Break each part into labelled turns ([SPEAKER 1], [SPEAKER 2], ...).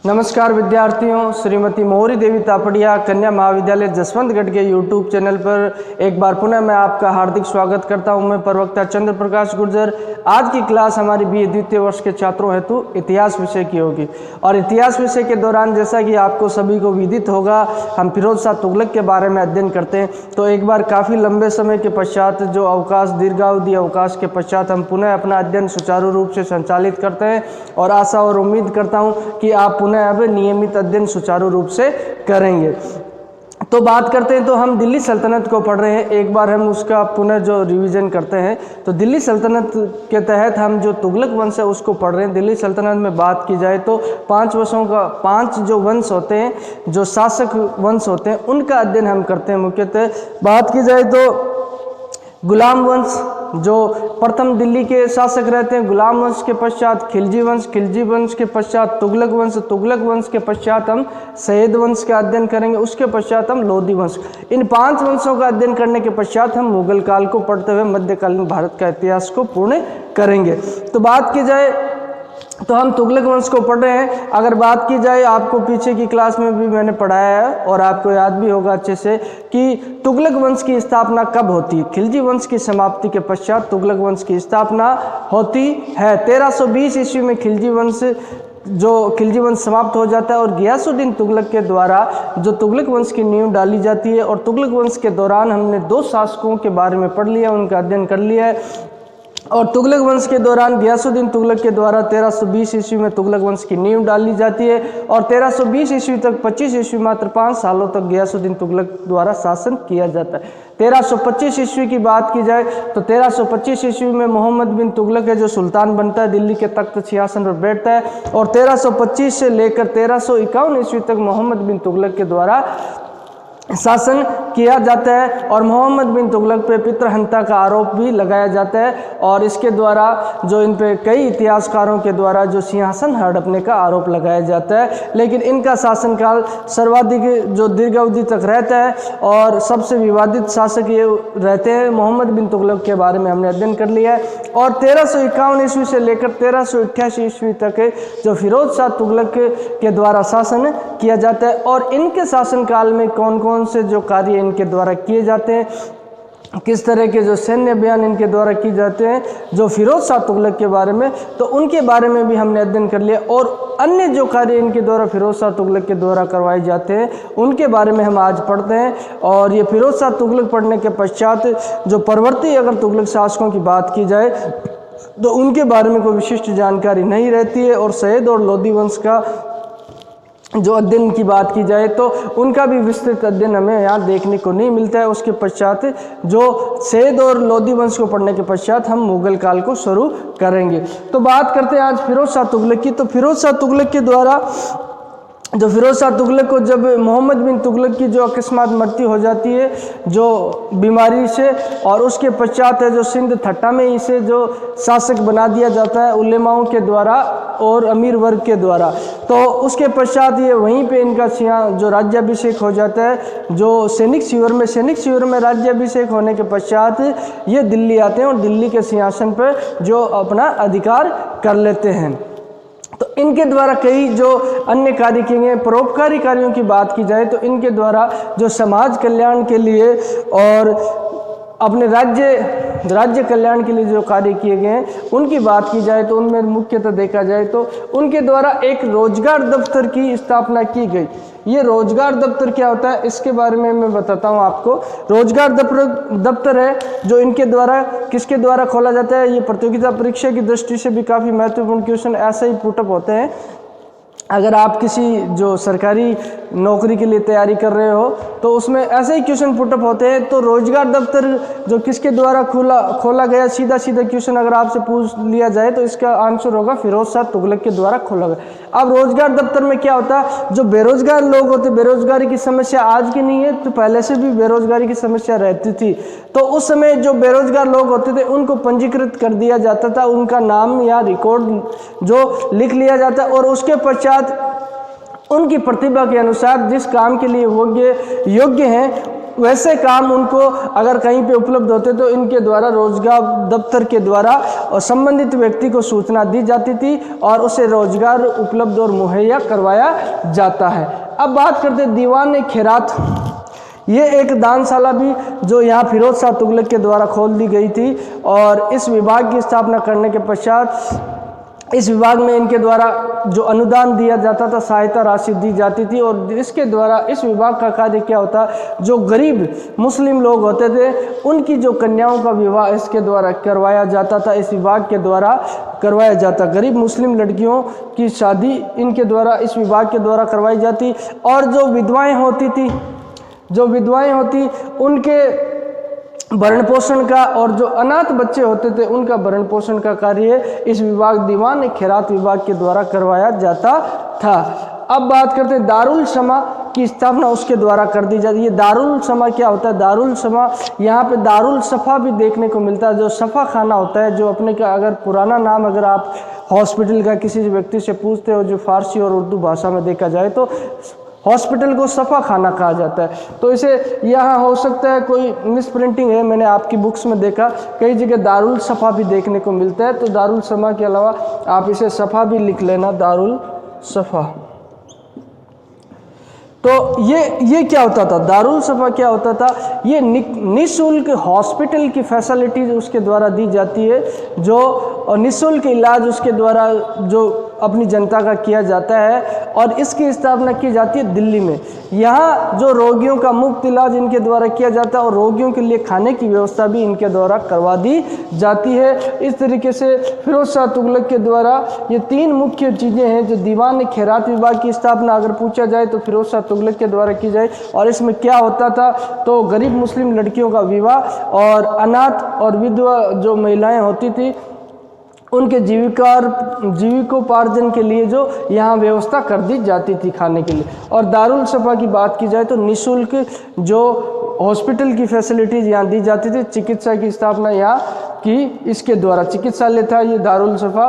[SPEAKER 1] नमस्कार विद्यार्थियों, श्रीमती मोहरी देवी तापड़िया कन्या महाविद्यालय जसवंतगढ़ के यूट्यूब चैनल पर एक बार पुनः मैं आपका हार्दिक स्वागत करता हूं। मैं प्रवक्ता चंद्र प्रकाश गुर्जर। आज की क्लास हमारी BA द्वितीय वर्ष के छात्रों हेतु इतिहास विषय की होगी और इतिहास विषय के दौरान जैसा कि आपको सभी को विदित होगा, हम फिरोज शाह तुगलक के बारे में अध्ययन करते हैं। तो एक बार काफ़ी लंबे समय के पश्चात जो अवकाश, दीर्घावधि अवकाश के पश्चात हम पुनः अपना अध्ययन सुचारू रूप से संचालित करते हैं और आशा और उम्मीद करता हूँ कि आप पुनः अब नियमित अध्ययन सुचारू रूप से करेंगे। तो बात करते हैं, तो हम दिल्ली सल्तनत को पढ़ रहे हैं। एक बार हम उसका पुनः जो रिवीजन करते हैं, तो दिल्ली सल्तनत के तहत हम जो तुगलक वंश है उसको पढ़ रहे हैं। दिल्ली सल्तनत में बात की जाए तो 5 जो वंश होते हैं, जो शासक वंश होते हैं, उनका अध्ययन हम करते हैं। मुख्यतः बात की जाए तो गुलाम वंश जो प्रथम दिल्ली के शासक रहते हैं, गुलाम वंश के पश्चात खिलजी वंश के पश्चात तुगलक वंश के पश्चात हम सैयद वंश का अध्ययन करेंगे, उसके पश्चात हम लोधी वंश। इन 5 वंशों का अध्ययन करने के पश्चात हम मुगल काल को पढ़ते हुए मध्यकालीन भारत का इतिहास को पूर्ण करेंगे। तो बात की जाए तो हम तुगलक वंश को पढ़ रहे हैं। अगर बात की जाए, आपको पीछे की क्लास में भी मैंने पढ़ाया है और आपको याद भी होगा अच्छे से कि तुगलक वंश की स्थापना कब होती है। खिलजी वंश की समाप्ति के पश्चात तुगलक वंश की स्थापना होती है। 1320 ईस्वी में खिलजी वंश समाप्त हो जाता है और गियासुद्दीन तुगलक के द्वारा जो तुगलक वंश की नींव डाली जाती है। और तुगलक वंश के दौरान हमने 2 शासकों के बारे में पढ़ लिया, उनका अध्ययन कर लिया है। और तुगलक वंश के दौरान गियासुद्दीन तुगलक के द्वारा 1320 ईस्वी में तुगलक वंश की नींव डाली जाती है और 1320 ईस्वी तक 25 ईस्वी मात्र 5 सालों तक गियासुद्दीन तुगलक द्वारा शासन किया जाता है। 1325 ईस्वी की बात की जाए तो 1325 ईस्वी में मोहम्मद बिन तुगलक है जो सुल्तान बनता है, दिल्ली के तख्त सिंहासन पर बैठता है और 1325 से लेकर 1351 ईस्वी तक मोहम्मद बिन तुगलक के द्वारा शासन किया जाता है। और मोहम्मद बिन तुगलक पे पितृहंता का आरोप भी लगाया जाता है और इसके द्वारा जो इन पे कई इतिहासकारों के द्वारा जो सिंहासन हड़पने का आरोप लगाया जाता है। लेकिन इनका शासनकाल सर्वाधिक जो दीर्घावधि तक रहता है और सबसे विवादित शासक ये रहते हैं। मोहम्मद बिन तुगलक के बारे में हमने अध्ययन कर लिया है। और 1351 ईस्वी से लेकर 1388 ईस्वी तक जो फिरोज शाह तुगलक के द्वारा शासन किया जाता है। और इनके शासनकाल में कौन कौन से जो कार्य इनके द्वारा किए जाते हैं, किस तरह के जो सैन्य अभियान इनके द्वारा किए जाते हैं जो फिरोज शाह तुगलक के बारे में, तो उनके बारे में भी हमने अध्ययन कर लिया। और अन्य जो कार्य इनके द्वारा फिरोज शाह तुगलक के द्वारा करवाए जाते हैं उनके बारे में हम आज पढ़ते हैं। और ये फिरोज शाह तुगलक पढ़ने के पश्चात जो परवर्ती अगर तुगलक शासकों की बात की जाए तो उनके बारे में कोई विशिष्ट जानकारी नहीं रहती है। और सैयद और लोधी वंश का जो अध्ययन की बात की जाए तो उनका भी विस्तृत अध्ययन हमें यहाँ देखने को नहीं मिलता है। उसके पश्चात जो सैयद और लोधी वंश को पढ़ने के पश्चात हम मुगल काल को शुरू करेंगे। तो बात करते हैं आज फिरोज शाह तुगलक की। तो फिरोज शाह तुगलक के द्वारा जो फिरोज शाह तुगलक को जब मोहम्मद बिन तुगलक की जो अकस्मात मृत्यु हो जाती है जो बीमारी से, और उसके पश्चात है जो सिंध थट्टा में इसे जो शासक बना दिया जाता है उलेमाओं के द्वारा और अमीर वर्ग के द्वारा। तो उसके पश्चात ये वहीं पे इनका जो राज्याभिषेक हो जाता है जो सैनिक शिविर में राज्याभिषेक होने के पश्चात ये दिल्ली आते हैं और दिल्ली के सिंहासन पर जो अपना अधिकार कर लेते हैं। तो इनके द्वारा कई जो अन्य कार्य किए गए, परोपकारी कार्यों की बात की जाए तो इनके द्वारा जो समाज कल्याण के लिए और अपने राज्य कल्याण के लिए जो कार्य किए गए हैं उनकी बात की जाए तो उनमें मुख्यतः देखा जाए तो उनके द्वारा एक रोजगार दफ्तर की स्थापना की गई। ये रोजगार दफ्तर क्या होता है इसके बारे में मैं बताता हूँ आपको। रोजगार दफ्तर है जो इनके द्वारा किसके द्वारा खोला जाता है। ये प्रतियोगिता परीक्षा की दृष्टि से भी काफ़ी महत्वपूर्ण क्वेश्चन ऐसे ही पुटअप होते हैं। अगर आप किसी जो सरकारी नौकरी के लिए तैयारी कर रहे हो तो उसमें ऐसे ही क्वेश्चन पुटअप होते हैं। तो रोजगार दफ्तर जो किसके द्वारा खोला गया, सीधा क्वेश्चन अगर आपसे पूछ लिया जाए तो इसका आंसर होगा फिरोज शाह तुगलक के द्वारा खोला गया। अब रोजगार दफ्तर में क्या होता है, जो बेरोजगार लोग होते, बेरोजगारी की समस्या आज की नहीं है तो पहले से भी बेरोजगारी की समस्या रहती थी। तो उस समय जो बेरोजगार लोग होते थे उनको पंजीकृत कर दिया जाता था, उनका नाम या रिकॉर्ड जो लिख लिया जाता और उसके पश्चात उनकी प्रतिभा के अनुसार जिस काम के लिए योग्य हैं वैसे काम उनको अगर कहीं पे उपलब्ध होते तो इनके द्वारा रोजगार दफ्तर के द्वारा और संबंधित व्यक्ति को सूचना दी जाती थी और उसे रोजगार उपलब्ध और मुहैया करवाया जाता है। अब बात करते हैं दीवान खैरात। ये एक दानशाला भी जो यहाँ फिरोज शाह तुगलक के द्वारा खोल दी गई थी और इस विभाग की स्थापना करने के पश्चात इस विभाग में इनके द्वारा जो अनुदान दिया जाता था, सहायता राशि दी जाती थी और इसके द्वारा इस विभाग का कार्य क्या होता, जो गरीब मुस्लिम लोग होते थे उनकी जो कन्याओं का विवाह इसके द्वारा करवाया जाता था, इस विभाग के द्वारा करवाया जाता। गरीब मुस्लिम लड़कियों की शादी इनके द्वारा इस विभाग के द्वारा करवाई जाती और जो विधवाएं होती उनके भरण पोषण का और जो अनाथ बच्चे होते थे उनका भरण पोषण का कार्य इस विभाग दीवान खैरात विभाग के द्वारा करवाया जाता था। अब बात करते हैं दारुल शमा की स्थापना उसके द्वारा कर दी जाती है। दारुल शमा क्या होता है? दारुल शमा यहाँ पे दारुल सफ़ा भी देखने को मिलता है, जो सफ़ा खाना होता है, जो अपने का अगर पुराना नाम अगर आप हॉस्पिटल का किसी व्यक्ति से पूछते हो जो फारसी और उर्दू भाषा में देखा जाए तो हॉस्पिटल को सफ़ा खाना कहा जाता है। तो इसे यहाँ हो सकता है कोई मिस प्रिंटिंग है, मैंने आपकी बुक्स में देखा कई जगह दारुल सफ़ा भी देखने को मिलता है, तो दारुल समा के अलावा आप इसे सफ़ा भी लिख लेना, दारुल सफ़ा। तो ये क्या होता था? दारुल सफ़ा क्या होता था? ये निःशुल्क हॉस्पिटल की फैसिलिटीज़ उसके द्वारा दी जाती है, जो निःशुल्क इलाज उसके द्वारा जो अपनी जनता का किया जाता है और इसकी स्थापना की जाती है दिल्ली में। यहाँ जो रोगियों का मुफ्त इलाज इनके द्वारा किया जाता है और रोगियों के लिए खाने की व्यवस्था भी इनके द्वारा करवा दी जाती है। इस तरीके से फिरोज शाह तुगलक के द्वारा ये तीन मुख्य चीज़ें हैं जो दीवान खैरात विभाग की स्थापना अगर पूछा जाए तो फिरोज शाह तुगलक के द्वारा की जाए। और इसमें क्या होता था? तो गरीब मुस्लिम लड़कियों का विवाह और अनाथ और विधवा जो महिलाएँ होती थी उनके जीविकोपार्जन के लिए जो यहाँ व्यवस्था कर दी जाती थी खाने के लिए। और दारुल सफ़ा की बात की जाए तो निःशुल्क जो हॉस्पिटल की फैसिलिटीज़ यहाँ दी जाती थी, चिकित्सा की स्थापना यहाँ की इसके द्वारा, चिकित्सालय था ये दारुल सफ़ा।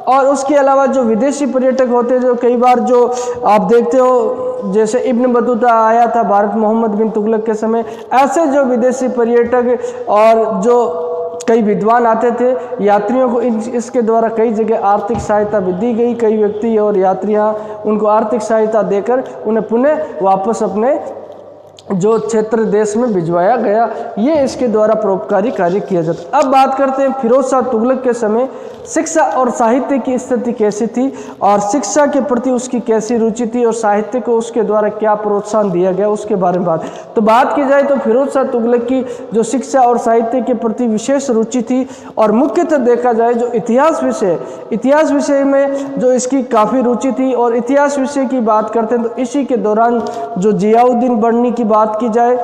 [SPEAKER 1] और उसके अलावा जो विदेशी पर्यटक होते जो कई बार जो आप देखते हो जैसे इब्न बतूता आया था भारत मोहम्मद बिन तुगलक के समय, ऐसे जो विदेशी पर्यटक और जो कई विद्वान आते थे, यात्रियों को इसके द्वारा कई जगह आर्थिक सहायता भी दी गई। कई व्यक्ति और यात्रियां उनको आर्थिक सहायता देकर उन्हें पुनः वापस अपने जो क्षेत्र देश में भिजवाया गया। ये इसके द्वारा परोपकारी कार्य किया जाता। अब बात करते हैं फिरोज शाह तुगलक के समय शिक्षा और साहित्य की स्थिति कैसी थी और शिक्षा के प्रति उसकी कैसी रुचि थी और साहित्य को उसके द्वारा क्या प्रोत्साहन दिया गया उसके बारे में बात की जाए तो फिरोज शाह तुगलक की जो शिक्षा और साहित्य के प्रति विशेष रुचि थी और मुख्यतः देखा जाए जो इतिहास विषय में जो इसकी काफ़ी रुचि थी। और इतिहास विषय की बात करते हैं तो इसी के दौरान जो जियाउद्दीन बर्नी की बात की जाए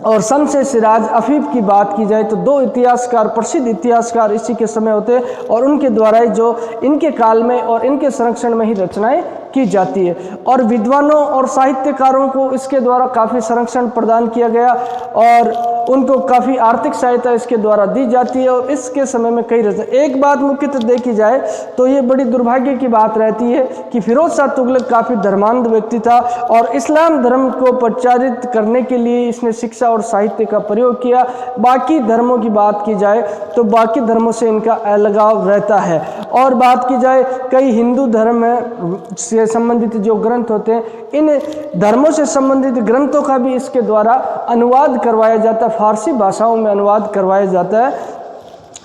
[SPEAKER 1] और शमसे सिराज अफीफ की बात की जाए तो दो इतिहासकार, प्रसिद्ध इतिहासकार इसी के समय होते हैं और उनके द्वारा ही जो इनके काल में और इनके संरक्षण में ही रचनाएं की जाती है। और विद्वानों और साहित्यकारों को इसके द्वारा काफ़ी संरक्षण प्रदान किया गया और उनको काफ़ी आर्थिक सहायता इसके द्वारा दी जाती है। और इसके समय में कई एक बात मुख्यतः देखी जाए तो ये बड़ी दुर्भाग्य की बात रहती है कि फिरोज शाह तुगलक काफ़ी धर्मांध व्यक्ति था और इस्लाम धर्म को प्रचारित करने के लिए इसने शिक्षा और साहित्य का प्रयोग किया। बाकी धर्मों की बात की जाए तो बाकी धर्मों से इनका अलगाव रहता है। और बात की जाए कई हिंदू धर्म से संबंधित जो ग्रंथ होते हैं, इन धर्मों से संबंधित ग्रंथों का भी इसके द्वारा अनुवाद करवाया जाता है, फारसी भाषाओं में अनुवाद करवाया जाता है।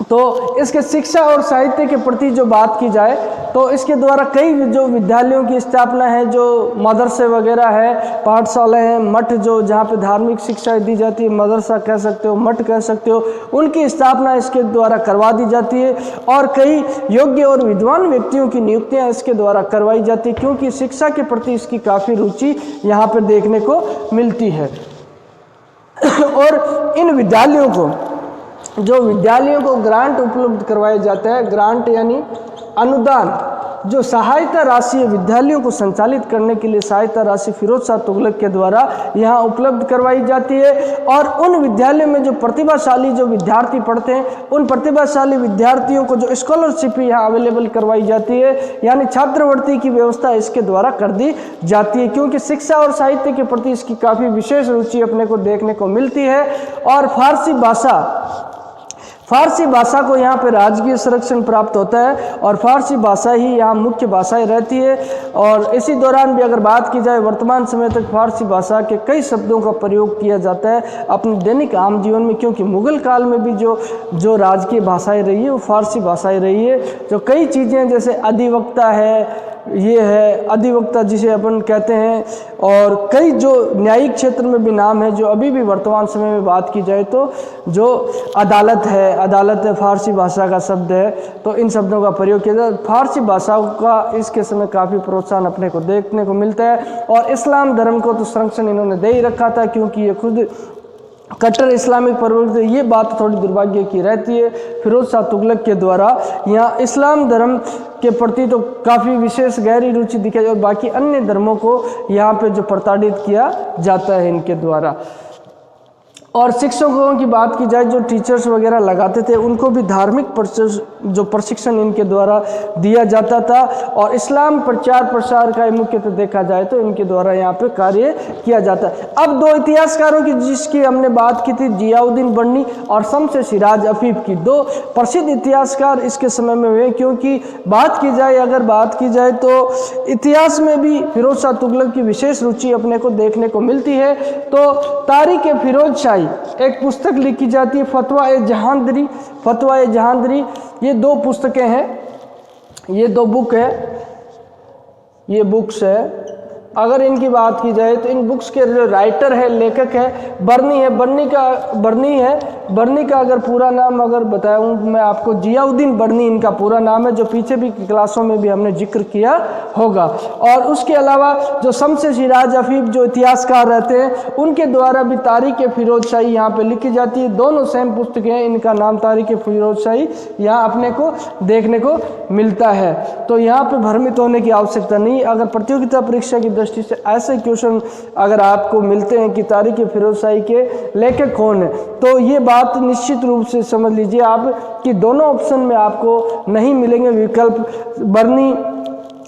[SPEAKER 1] तो इसके शिक्षा और साहित्य के प्रति जो बात की जाए तो इसके द्वारा कई जो विद्यालयों की स्थापना है, जो मदरसे वगैरह है, पाठशाला हैं, मठ जो जहाँ पे धार्मिक शिक्षा दी जाती है, मदरसा कह सकते हो, मठ कह सकते हो, उनकी स्थापना इसके द्वारा करवा दी जाती है। और कई योग्य और विद्वान व्यक्तियों की नियुक्तियाँ इसके द्वारा करवाई जाती है क्योंकि शिक्षा के प्रति इसकी काफ़ी रुचि यहाँ पर देखने को मिलती है। और इन विद्यालयों को ग्रांट उपलब्ध करवाया जाता है, ग्रांट यानी अनुदान, जो सहायता राशि है विद्यालयों को संचालित करने के लिए सहायता राशि फिरोज शाह तुगलक के द्वारा यहाँ उपलब्ध करवाई जाती है। और उन विद्यालयों में जो प्रतिभाशाली जो विद्यार्थी पढ़ते हैं उन प्रतिभाशाली विद्यार्थियों को जो स्कॉलरशिप यहाँ अवेलेबल करवाई जाती है, यानी छात्रवृत्ति की व्यवस्था इसके द्वारा कर दी जाती है, क्योंकि शिक्षा और साहित्य के प्रति इसकी काफ़ी विशेष रुचि अपने को देखने को मिलती है। और फारसी भाषा को यहाँ पे राजकीय संरक्षण प्राप्त होता है और फारसी भाषा ही यहाँ मुख्य भाषाएं रहती है। और इसी दौरान भी अगर बात की जाए वर्तमान समय तक फारसी भाषा के कई शब्दों का प्रयोग किया जाता है अपने दैनिक आम जीवन में, क्योंकि मुगल काल में भी जो राजकीय भाषाएं रही है वो फारसी भाषाएं रही है। जो कई चीज़ें जैसे अधिवक्ता है, ये है अधिवक्ता जिसे अपन कहते हैं, और कई जो न्यायिक क्षेत्र में भी नाम है जो अभी भी वर्तमान समय में बात की जाए तो जो अदालत है फारसी भाषा का शब्द है, तो इन शब्दों का प्रयोग किया जाए। फारसी भाषाओं का इसके समय काफ़ी प्रोत्साहन अपने को देखने को मिलता है। और इस्लाम धर्म को तो संरक्षण इन्होंने दे ही रखा था, क्योंकि ये खुद कट्टर इस्लामिक प्रवृत्ति, ये बात थोड़ी दुर्भाग्य की रहती है। फिरोज शाह तुगलक के द्वारा यहाँ इस्लाम धर्म के प्रति तो काफ़ी विशेष गहरी रुचि दिखाई और बाकी अन्य धर्मों को यहाँ पे जो प्रताड़ित किया जाता है इनके द्वारा। और शिक्षकों की बात की जाए जो टीचर्स वगैरह लगाते थे उनको भी धार्मिक जो प्रशिक्षण इनके द्वारा दिया जाता था। और इस्लाम प्रचार प्रसार का मुख्यतः देखा जाए तो इनके द्वारा यहाँ पे कार्य किया जाता है। अब दो इतिहासकारों की जिसकी हमने बात की थी, जियाउद्दीन बर्नी और शम्स सिराज अफीफ की, दो प्रसिद्ध इतिहासकार इसके समय में हुए। क्योंकि अगर बात की जाए तो इतिहास में भी फिरोज शाह तुगलक की विशेष रुचि अपने को देखने को मिलती है। तो तारीख फिरोज शाही एक पुस्तक लिखी जाती है, फतवा ए जहांदरी। ये दो पुस्तकें हैं, ये दो बुक है, ये बुक्स है। अगर इनकी बात की जाए तो इन बुक्स के जो राइटर है, लेखक है बर्नी का अगर पूरा नाम अगर बताऊं मैं आपको, जियाउद्दीन बर्नी इनका पूरा नाम है, जो पीछे भी क्लासों में भी हमने जिक्र किया होगा। और उसके अलावा जो शम्स सिराज अफीफ जो इतिहासकार रहते हैं उनके द्वारा भी तारीख फिरोज शाही यहाँ पे लिखी जाती है। दोनों सेम पुस्तकें हैं, इनका नाम तारीख फिरोज शाही यहाँ अपने को देखने को मिलता है। तो यहाँ पे भ्रमित होने की आवश्यकता नहीं। अगर प्रतियोगिता परीक्षा की दृष्टि से ऐसे क्वेश्चन अगर आपको मिलते हैं कि तारीख फिरोज शाही के लेखक कौन है, तो ये बात निश्चित रूप से समझ लीजिए आप कि दोनों ऑप्शन में आपको नहीं मिलेंगे विकल्प।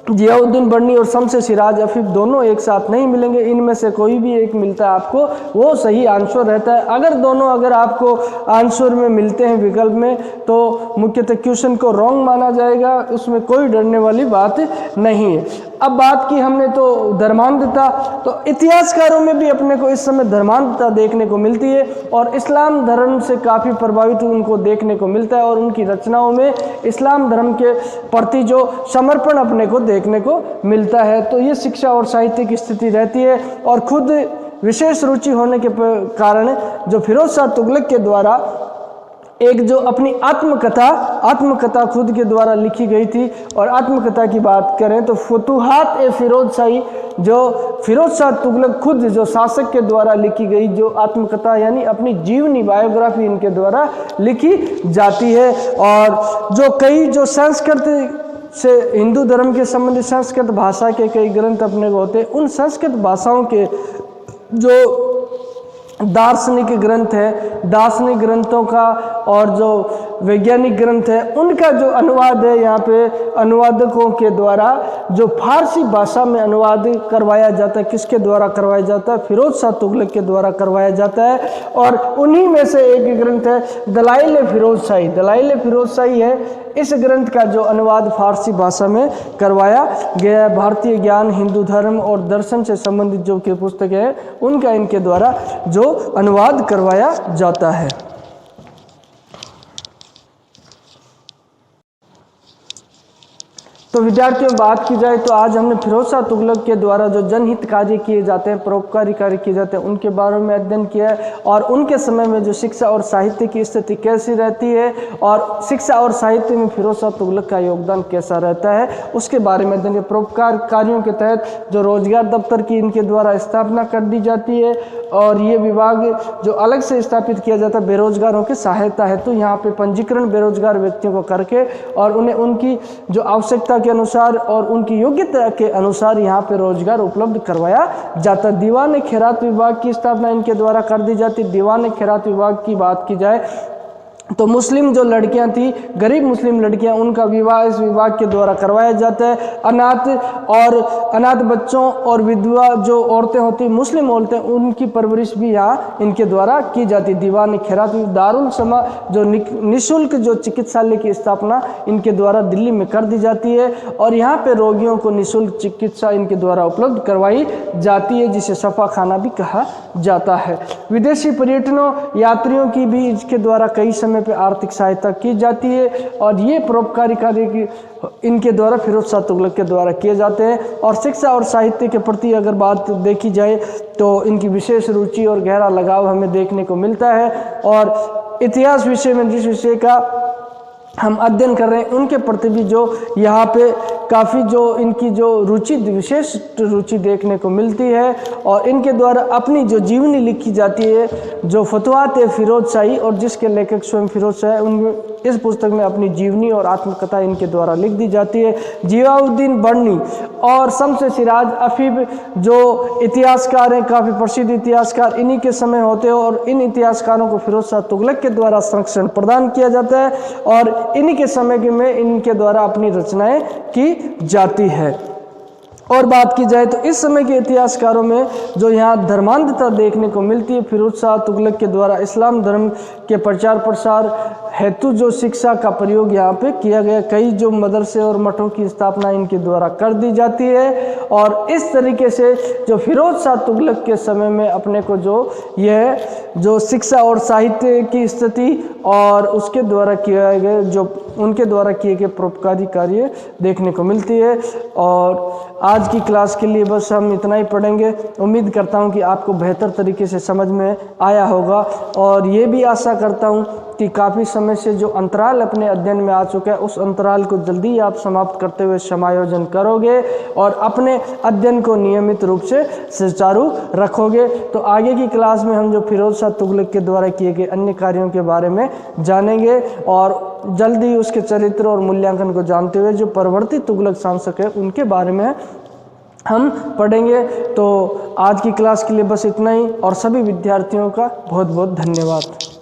[SPEAKER 1] जियाउद्दीन बर्नी और शम्स सिराज अफीफ दोनों एक साथ नहीं मिलेंगे, इनमें से कोई भी एक मिलता है आपको वो सही आंसर रहता है। अगर आपको आंसर में मिलते हैं विकल्प में तो मुख्यतः क्वेश्चन को रॉन्ग माना जाएगा, उसमें कोई डरने वाली बात नहीं है। अब बात की हमने तो धर्मांधता, तो इतिहासकारों में भी अपने को इस समय धर्मांधता देखने को मिलती है और इस्लाम धर्म से काफ़ी प्रभावित उनको देखने को मिलता है और उनकी रचनाओं में इस्लाम धर्म के प्रति जो समर्पण अपने को देखने को मिलता है। तो ये शिक्षा और साहित्य की स्थिति रहती है। और खुद विशेष रुचि होने के कारण जो फिरोज शाह तुगलक के द्वारा एक जो अपनी आत्मकथा खुद के द्वारा लिखी गई थी, और आत्मकथा की बात करें तो फुतुहात ए फिरोज शाही जो फिरोज शाह तुगलक खुद जो शासक के द्वारा लिखी गई जो आत्मकथा यानी अपनी जीवनी बायोग्राफी इनके द्वारा लिखी जाती है। और जो कई जो संस्कृत से हिंदू धर्म के संबंधित संस्कृत भाषा के कई ग्रंथ अपने को होते हैं, उन संस्कृत भाषाओं के जो दार्शनिक ग्रंथ है, दार्शनिक ग्रंथों का और जो वैज्ञानिक ग्रंथ है उनका जो अनुवाद है यहाँ पे अनुवादकों के द्वारा जो फारसी भाषा में अनुवाद करवाया जाता है, किसके द्वारा करवाया जाता है? फिरोज शाह तुगलक के द्वारा करवाया जाता है। और उन्हीं में से एक ग्रंथ है दलाइल फिरोज शाही है। इस ग्रंथ का जो अनुवाद फारसी भाषा में करवाया गया है। भारतीय ज्ञान, हिंदू धर्म और दर्शन से संबंधित जो की पुस्तकें हैं उनका इनके द्वारा जो अनुवाद करवाया जाता है। तो विद्यार्थियों बात की जाए तो आज हमने फिरोज शाह तुगलक के द्वारा जो जनहित कार्य किए जाते हैं, परोपकारी कार्य किए जाते हैं, उनके बारे में अध्ययन किया है और उनके समय में जो शिक्षा और साहित्य की स्थिति कैसी रहती है और शिक्षा और साहित्य में फिरोज शाह तुगलक का योगदान कैसा रहता है उसके बारे में अध्ययन किया। परोपकार कार्यों के तहत जो रोजगार दफ्तर की इनके द्वारा स्थापना कर दी जाती है और ये विभाग जो अलग से स्थापित किया जाता है बेरोजगारों की सहायता है। तो यहाँ पे पंजीकरण बेरोजगार व्यक्तियों को करके और उन्हें उनकी जो आवश्यकता के अनुसार और उनकी योग्यता के अनुसार यहाँ पे रोजगार उपलब्ध करवाया जाता। दीवान खैरात विभाग की स्थापना इनके द्वारा कर दी जाती। दीवान खैरात विभाग की बात की जाए तो मुस्लिम जो लड़कियां थी, गरीब मुस्लिम लड़कियां, उनका विवाह इस विभाग के द्वारा करवाया जाता है। अनाथ बच्चों और विधवा जो औरतें होती, मुस्लिम औरतें, उनकी परवरिश भी यहाँ इनके द्वारा की जाती। दीवान खैरात दारुल समा जो निःशुल्क जो चिकित्सालय की स्थापना इनके द्वारा दिल्ली में कर दी जाती है और यहाँ पे रोगियों को निःशुल्क चिकित्सा इनके द्वारा उपलब्ध करवाई जाती है, जिसे सफा खाना भी कहा जाता है। विदेशी पर्यटनों यात्रियों की भी इसके द्वारा कई समय पे आर्थिक सहायता की जाती है और ये परोपकारी कार्य की इनके द्वारा फिरोज शाह तुगलक के द्वारा किए जाते हैं। और शिक्षा और साहित्य के प्रति अगर बात देखी जाए तो इनकी विशेष रुचि और गहरा लगाव हमें देखने को मिलता है। और इतिहास विषय में जिस विषय का हम अध्ययन कर रहे हैं उनके प्रति भी जो यहाँ पे काफ़ी जो इनकी जो रुचि, विशेष रुचि देखने को मिलती है और इनके द्वारा अपनी जो जीवनी लिखी जाती है, जो फतवात फिरोज शाही, और जिसके लेखक स्वयं फिरोज शाह है, उनमें इस पुस्तक में अपनी जीवनी और आत्मकथा इनके द्वारा लिख दी जाती है। जियाउद्दीन बर्नी और शम्स सिराज अफीब जो इतिहासकार हैं, काफ़ी प्रसिद्ध इतिहासकार, इन्हीं के समय होते हैं और इन इतिहासकारों को फिरोज शाह तुगलक के द्वारा संरक्षण प्रदान किया जाता है और इन्हीं के समय में इनके द्वारा अपनी रचनाएं की जाती है। और बात की जाए तो इस समय के इतिहासकारों में जो यहाँ धर्मांधता देखने को मिलती है, फिरोज शाह तुगलक के द्वारा इस्लाम धर्म के प्रचार प्रसार हेतु जो शिक्षा का प्रयोग यहाँ पे किया गया, कई जो मदरसे और मठों की स्थापना इनके द्वारा कर दी जाती है। और इस तरीके से जो फिरोज शाह तुगलक के समय में अपने को यह जो शिक्षा और साहित्य की स्थिति और उसके द्वारा किए गए जो उनके द्वारा किए गए परोपकारी कार्य देखने को मिलती है। और आज की क्लास के लिए बस हम इतना ही पढ़ेंगे। उम्मीद करता हूँ कि आपको बेहतर तरीके से समझ में आया होगा और ये भी आशा करता हूँ कि काफ़ी समय से जो अंतराल अपने अध्ययन में आ चुका है उस अंतराल को जल्दी आप समाप्त करते हुए समायोजन करोगे और अपने अध्ययन को नियमित रूप से सुचारू रखोगे। तो आगे की क्लास में हम जो फिरोज शाह तुगलक के द्वारा किए गए अन्य कार्यों के बारे में जानेंगे और जल्दी उसके चरित्र और मूल्यांकन को जानते हुए जो परवर्ती तुगलक शासक है उनके बारे में हम पढ़ेंगे। तो आज की क्लास के लिए बस इतना ही और सभी विद्यार्थियों का बहुत बहुत धन्यवाद।